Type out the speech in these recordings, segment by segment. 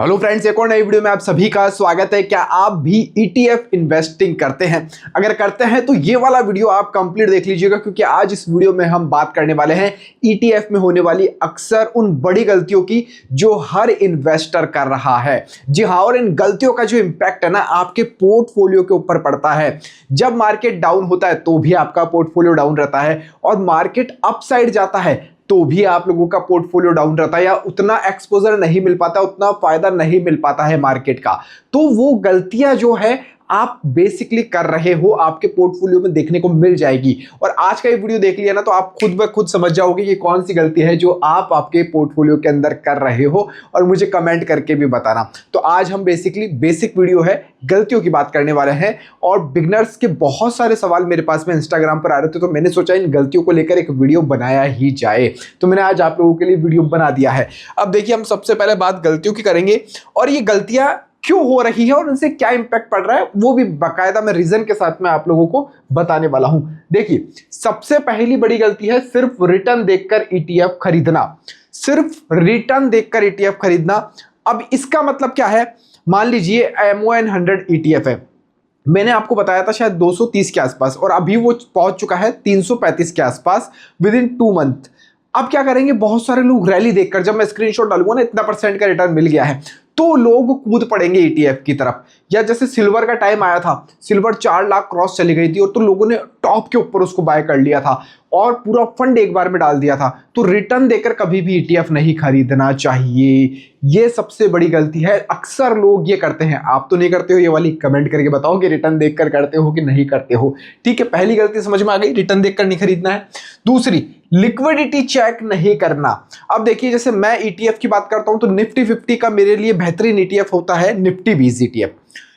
Hello friends, एक और नई वीडियो में आप सभी का स्वागत है। क्या आप भी ईटीएफ इन्वेस्टिंग करते हैं? अगर करते हैं तो ये वाला वीडियो आप कंप्लीट देख लीजिएगा, क्योंकि आज इस वीडियो में हम बात करने वाले हैं ईटीएफ में होने वाली अक्सर उन बड़ी गलतियों की जो हर इन्वेस्टर कर रहा है। जी हाँ, और इन गलतियों का जो इंपैक्ट है ना आपके पोर्टफोलियो के ऊपर पड़ता है। जब मार्केट डाउन होता है तो भी आपका पोर्टफोलियो डाउन रहता है, और मार्केट अपसाइड जाता है तो भी आप लोगों का पोर्टफोलियो डाउन रहता है, या उतना एक्सपोजर नहीं मिल पाता, उतना फायदा नहीं मिल पाता है मार्केट का। तो वो गलतियां जो है आप बेसिकली कर रहे हो आपके पोर्टफोलियो में देखने को मिल जाएगी। और आज का ये वीडियो देख लिया ना तो आप खुद ब खुद समझ जाओगे कि कौन सी गलती है जो आप आपके पोर्टफोलियो के अंदर कर रहे हो, और मुझे कमेंट करके भी बताना। तो आज हम बेसिकली बेसिक वीडियो है, गलतियों की बात करने वाले हैं। और बिगनर्स के बहुत सारे सवाल मेरे पास में इंस्टाग्राम पर आ रहे थे, तो मैंने सोचा इन गलतियों को लेकर एक वीडियो बनाया ही जाए। तो मैंने आज आप लोगों के लिए वीडियो बना दिया है। अब देखिए, हम सबसे पहले बात गलतियों की करेंगे, और ये गलतियां क्यों हो रही है और उनसे क्या इंपैक्ट पड़ रहा है वो भी बाकायदा मैं रीजन के साथ में आप लोगों को बताने वाला हूं। देखिए, सबसे पहली बड़ी गलती है सिर्फ रिटर्न देखकर ईटीएफ खरीदना। सिर्फ रिटर्न देखकर ईटीएफ खरीदना। अब इसका मतलब क्या है? मान लीजिए MON100 ईटीएफ है, मैंने आपको बताया था शायद 230 के आसपास, और अभी वो पहुंच चुका है 335 के आसपास विद इन 2 मंथ। अब क्या करेंगे, बहुत सारे लोग रैली देखकर, जब मैं स्क्रीनशॉट डालूंगा ना इतना % का रिटर्न मिल गया है, तो लोग कूद पड़ेंगे ईटीएफ की तरफ। या जैसे सिल्वर का टाइम आया था, सिल्वर 4 लाख क्रॉस चली गई थी, और तो लोगों ने टॉप के ऊपर उसको बाय कर लिया था और पूरा फंड एक बार में डाल दिया था। तो रिटर्न देकर कभी भी ईटीएफ नहीं खरीदना चाहिए। ये सबसे बड़ी गलती है, अक्सर लोग ये करते हैं। आप तो नहीं करते हो ये वाली? कमेंट करके बताओ कि रिटर्न देखकर करते हो कि नहीं करते हो। ठीक है, पहली गलती समझ में आ गई, रिटर्न देखकर नहीं खरीदना है। दूसरी, लिक्विडिटी चेक नहीं करना। अब देखिए, जैसे मैं ईटीएफ की बात करता हूं तो निफ्टी 50 का मेरे लिए बेहतरीन ईटीएफ होता है निफ्टी 20 ईटीएफ,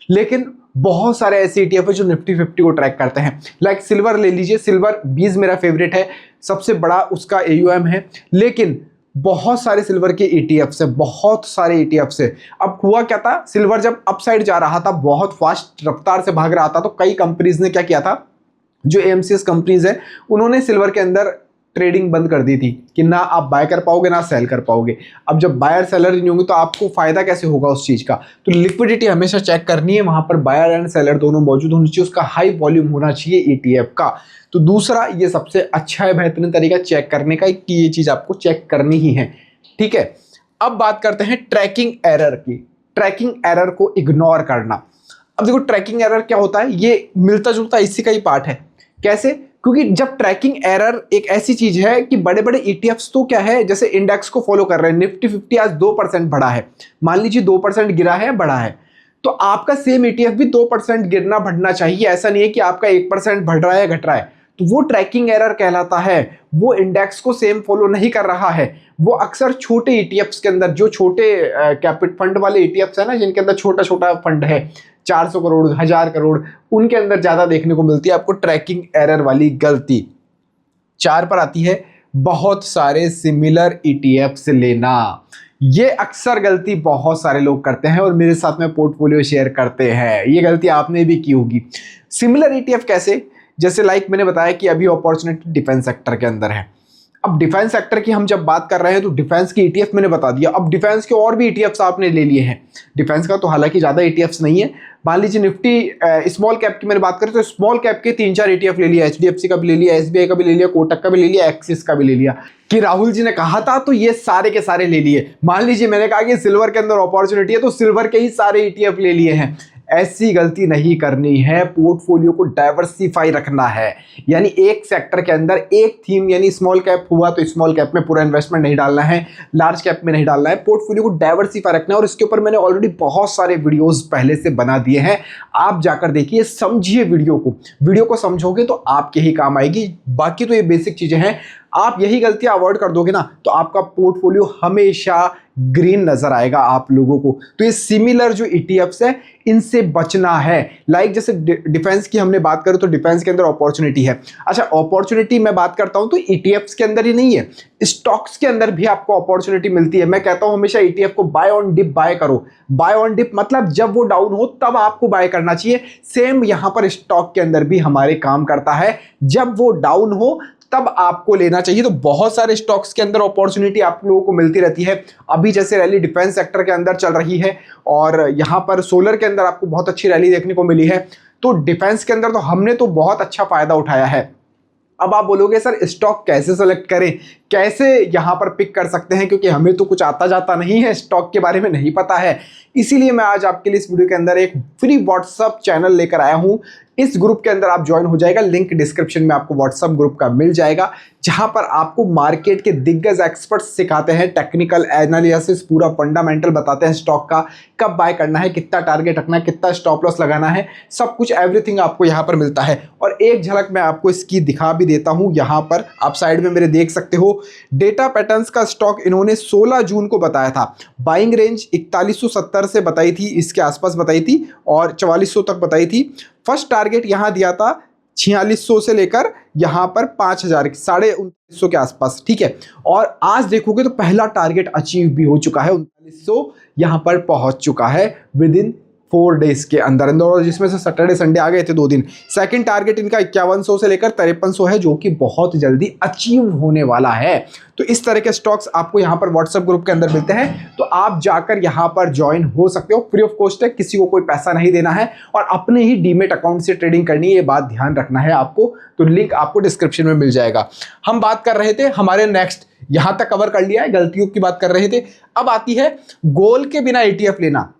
लेकिन बहुत सारे ऐसे ईटीएफ है जो निफ्टी 50 को ट्रैक करते हैं। लाइक सिल्वर ले लीजिए, सिल्वर 20 मेरा फेवरेट है, सबसे बड़ा उसका AUM है, लेकिन बहुत सारे सिल्वर के ईटीएफ से, बहुत सारे ईटीएफ से। अब हुआ क्या था, सिल्वर जब अपसाइड जा रहा था, बहुत फास्ट रफ्तार से भाग रहा था, तो कई कंपनीज ने क्या किया था, जो AMCS कंपनीज है उन्होंने सिल्वर के अंदर ट्रेडिंग बंद कर दी थी कि ना आप बाय कर पाओगे ना सेल कर पाओगे। अब जब बायर सेलर नहीं होंगे तो आपको फायदा कैसे होगा उस चीज का? तो लिक्विडिटी हमेशा चेक करनी है, वहां पर बायर एंड सेलर दोनों मौजूद होनी चाहिए, उसका हाई वॉल्यूम होना चाहिए ईटीएफ का। तो दूसरा, ये सबसे अच्छा है, बेहतरीन तरीका चेक करने का कि ये चीज आपको चेक करनी ही है। ठीक है, अब बात करते हैं ट्रैकिंग एरर की। ट्रैकिंग एरर को इग्नोर करना। अब देखो, ट्रैकिंग एरर क्या होता है, ये मिलता जुलता इसी का ही पार्ट है। कैसे? क्योंकि जब ट्रैकिंग एरर एक ऐसी चीज है कि बड़े बड़े ईटीएफ्स तो क्या है, जैसे इंडेक्स को फॉलो कर रहे हैं। निफ्टी 50 आज 2% बढ़ा है, मान लीजिए 2% गिरा है बढ़ा है, तो आपका सेम ईटीएफ भी 2% गिरना बढ़ना चाहिए। ऐसा नहीं है कि आपका 1% बढ़ रहा है घट रहा है, तो वो ट्रैकिंग एरर कहलाता है। वो इंडेक्स को सेम फॉलो नहीं कर रहा है। वो अक्सर छोटे ईटीएफ्स के अंदर, जो छोटे कैपिटल फंड वाले ईटीएफ्स है ना, जिनके अंदर छोटा छोटा फंड है, 400 करोड़ 1000 करोड़, उनके अंदर ज्यादा देखने को मिलती है आपको ट्रैकिंग एरर वाली गलती। 4 पर आती है, बहुत सारे सिमिलर ईटीएफ्स लेना। ये अक्सर गलती बहुत सारे लोग करते हैं और मेरे साथ में पोर्टफोलियो शेयर करते हैं। ये गलती आपने भी की होगी। सिमिलर ईटीएफ कैसे? जैसे लाइक मैंने बताया कि अभी अपॉर्चुनिटी डिफेंस सेक्टर के अंदर है। अब डिफेंस सेक्टर की हम जब बात कर रहे हैं तो डिफेंस की ईटीएफ मैंने बता दिया। अब डिफेंस के और भी ईटीएफ्स आपने ले लिए हैं। डिफेंस का तो हालांकि ज्यादा ईटीएफ्स नहीं है। मान लीजिए निफ्टी स्मॉल कैप की मैंने बात करें तो स्मॉल कैप के 3-4 ईटीएफ ले लिया, HDFC का भी ले लिया, SBI का भी ले लिया, कोटक का भी ले लिया, एक्सिस का भी ले लिया। कि राहुल जी ने कहा था तो ये सारे के सारे ले लिए। मान लीजिए मैंने कहा कि सिल्वर के अंदर अपॉर्चुनिटी है तो सिल्वर के ही सारे ईटीएफ ले लिए हैं। ऐसी गलती नहीं करनी है। पोर्टफोलियो को डाइवर्सिफाई रखना है, यानी एक सेक्टर के अंदर एक थीम, यानी स्मॉल कैप हुआ तो स्मॉल कैप में पूरा इन्वेस्टमेंट नहीं डालना है, लार्ज कैप में नहीं डालना है। पोर्टफोलियो को डाइवर्सिफाई रखना है, और इसके ऊपर मैंने ऑलरेडी बहुत सारे वीडियोस पहले से बना दिए हैं। आप जाकर देखिए, समझिए वीडियो को समझोगे तो आपके ही काम आएगी। बाकी तो ये बेसिक चीजें हैं। आप यही गलतियां अवॉइड कर दोगे ना तो आपका पोर्टफोलियो हमेशा ग्रीन नजर आएगा आप लोगों को। तो ये सिमिलर जो ईटीएफ्स है इनसे बचना है। लाइक जैसे डिफेंस की हमने बात करें तो डिफेंस के अंदर अपॉर्चुनिटी है। अच्छा, अपॉर्चुनिटी मैं बात करता हूं तो ईटीएफ्स के अंदर ही नहीं है, स्टॉक्स के अंदर भी आपको अपॉर्चुनिटी मिलती है। मैं कहता हूं हमेशा ईटीएफ को बाय ऑन डिप बाय करो। बाय ऑन डिप मतलब जब वो डाउन हो तब आपको बाय करना चाहिए। सेम यहां पर स्टॉक के अंदर भी हमारे काम करता है। जब वो डाउन हो तब आपको लेना चाहिए। तो बहुत सारे स्टॉक्स के अंदर अपॉर्चुनिटी आप लोगों को मिलती रहती है। अभी जैसे रैली डिफेंस सेक्टर के अंदर चल रही है और यहाँ पर सोलर के अंदर आपको बहुत अच्छी रैली देखने को मिली है। तो डिफेंस के अंदर तो हमने तो बहुत अच्छा फायदा उठाया है। अब आप बोलोगे सर स्टॉक कैसे सेलेक्ट करें, कैसे यहाँ पर पिक कर सकते हैं, क्योंकि हमें तो कुछ आता जाता नहीं है, स्टॉक के बारे में नहीं पता है। इसीलिए मैं आज आपके लिए इस वीडियो के अंदर एक फ्री व्हाट्सएप चैनल लेकर आया हूँ। इस ग्रुप के अंदर आप ज्वाइन हो जाएगा, लिंक डिस्क्रिप्शन में आपको व्हाट्सएप ग्रुप का मिल जाएगा, जहां पर आपको मार्केट के दिग्गज एक्सपर्ट्स सिखाते हैं, टेक्निकल एनालिसिस पूरा फंडामेंटल बताते हैं स्टॉक का, कब बाय करना है, कितना टारगेट रखना है, कितना स्टॉप लॉस लगाना है, सब कुछ एवरीथिंग आपको यहाँ पर मिलता है। और एक झलक मैं आपको इसकी दिखा भी देता हूँ। यहाँ पर आप साइड में मेरे देख सकते हो, डेटा पैटर्न्स का स्टॉक इन्होंने 16 जून को बताया था। बाइंग रेंज 4170 से बताई थी, इसके आसपास बताई थी और 4400 तक बताई थी। फर्स्ट टारगेट यहां दिया था 4600 से लेकर यहां पर 5000 2950 के आसपास, ठीक है। और आज देखोगे तो पहला टारगेट अचीव भी हो चुका है, 3900 यहां पर पहुंच चुका है विद इन 4 डेज के अंदर, जिसमें से सैटरडे संडे आ गए थे 2 दिन। सेकंड टारगेट इनका 5100 से लेकर 5300 है, जो कि बहुत जल्दी अचीव होने वाला है। तो इस तरह के स्टॉक्स आपको यहाँ पर व्हाट्सएप ग्रुप के अंदर मिलते हैं, तो आप जाकर यहाँ पर ज्वाइन हो सकते हो। फ्री ऑफ कॉस्ट है, किसी को कोई पैसा नहीं देना है और अपने ही डीमेट अकाउंट से ट्रेडिंग करनी है, ये बात ध्यान रखना है आपको। तो लिंक आपको डिस्क्रिप्शन में मिल जाएगा। हम बात कर रहे थे हमारे नेक्स्ट, यहां तक कवर कर लिया है, गलतियों की बात कर रहे थे। अब आती है गोल के बिना ETF लेना।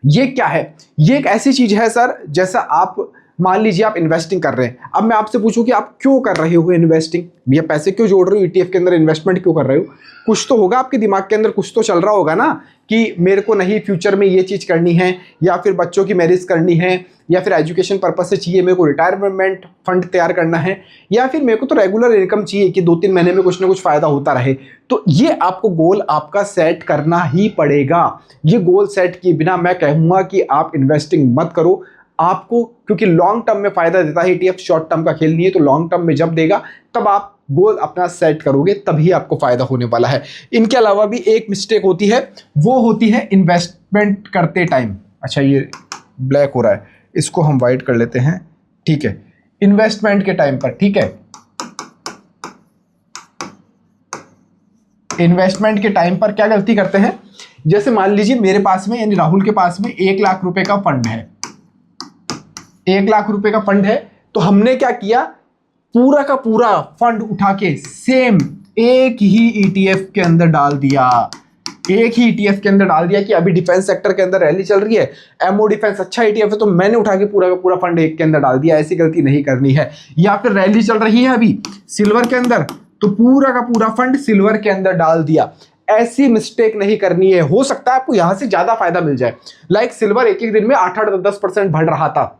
ये क्या है? ये एक ऐसी चीज है सर, जैसा आप मान लीजिए आप इन्वेस्टिंग कर रहे हैं। अब मैं आपसे पूछूं कि आप क्यों कर रहे हो इन्वेस्टिंग, भैया पैसे क्यों जोड़ रहे हो, ETF के अंदर इन्वेस्टमेंट क्यों कर रहे हो? कुछ तो होगा आपके दिमाग के अंदर, कुछ तो चल रहा होगा ना कि मेरे को नहीं फ्यूचर में ये चीज करनी है, या फिर बच्चों की मैरिज करनी है, या फिर एजुकेशन पर्पज से चाहिए, मेरे को रिटायरमेंट फंड तैयार करना है, या फिर मेरे को तो रेगुलर इनकम चाहिए कि 2-3 महीने में कुछ ना कुछ फायदा होता रहे। तो ये आपको गोल आपका सेट करना ही पड़ेगा। ये गोल सेट किए बिना मैं कहूँगा कि आप इन्वेस्टिंग मत करो आपको, क्योंकि लॉन्ग टर्म में फायदा देता है ETF, शॉर्ट टर्म का खेल नहीं है। तो लॉन्ग टर्म में जब देगा तब आप गोल अपना सेट करोगे, तभी आपको फायदा होने वाला है। इनके अलावा भी एक मिस्टेक होती है, वो होती है इन्वेस्टमेंट करते टाइम। अच्छा ये ब्लैक हो रहा है, इसको हम वाइट कर लेते हैं, ठीक है। इन्वेस्टमेंट के टाइम पर, ठीक है, इन्वेस्टमेंट के टाइम पर क्या गलती करते हैं, जैसे मान लीजिए मेरे पास में यानी राहुल के पास में 1 लाख रुपए का फंड है, 1 लाख रुपए का फंड है। तो हमने क्या किया, पूरा का पूरा फंड उठा के सेम एक ही ETF के अंदर डाल दिया, एक ही ETF के अंदर डाल दिया कि अभी डिफेंस सेक्टर के अंदर रैली चल रही है, एमओ डिफेंस अच्छा ETF है, तो मैंने उठा के पूरा का पूरा फंड एक के अंदर डाल दिया। ऐसी गलती नहीं करनी है। या फिर रैली चल रही है अभी सिल्वर के अंदर, तो पूरा का पूरा फंड सिल्वर के अंदर डाल दिया। ऐसी मिस्टेक नहीं करनी है। हो सकता है आपको यहां से ज्यादा फायदा मिल जाए, लाइक सिल्वर एक एक दिन में 8-10% बढ़ रहा था,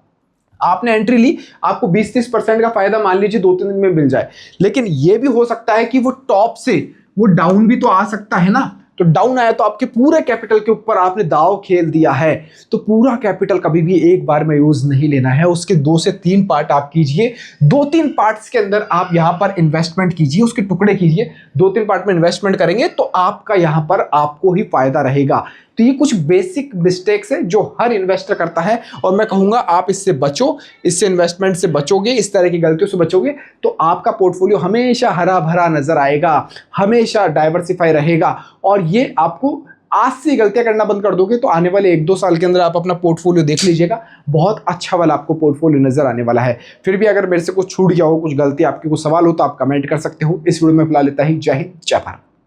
आपने एंट्री ली, आपको 20-30% का फायदा मान लीजिए 2-3 दिन में मिल जाए। लेकिन यह भी हो सकता है कि वो टॉप से वो डाउन भी तो आ सकता है ना। तो डाउन आया तो आपके पूरे कैपिटल के ऊपर आपने दाव खेल दिया है। तो पूरा कैपिटल कभी भी एक बार में यूज नहीं लेना है, उसके 2 से 3 पार्ट आप कीजिए। 2-3 पार्ट्स के अंदर आप यहां पर इन्वेस्टमेंट कीजिए, उसके टुकड़े कीजिए। 2-3 पार्ट में इन्वेस्टमेंट करेंगे तो आपका यहां पर आपको ही फायदा रहेगा। तो ये कुछ बेसिक मिस्टेक्स है जो हर इन्वेस्टर करता है, और मैं कहूंगा आप इससे बचो, इससे इन्वेस्टमेंट से बचोगे, इस तरह की गलतियों से बचोगे तो आपका पोर्टफोलियो हमेशा हरा भरा नजर आएगा, हमेशा डाइवर्सिफाई रहेगा। और ये आपको आज से गलतियां करना बंद कर दोगे तो आने वाले 1-2 साल के अंदर आप अपना पोर्टफोलियो देख लीजिएगा, बहुत अच्छा वाला आपको पोर्टफोलियो नजर आने वाला है। फिर भी अगर मेरे से कुछ छूट गया हो, कुछ गलती आपकी, कुछ सवाल हो तो आप कमेंट कर सकते हो। इस वीडियो में फिलहाल इतना ही। जय हिंद, जय भारत।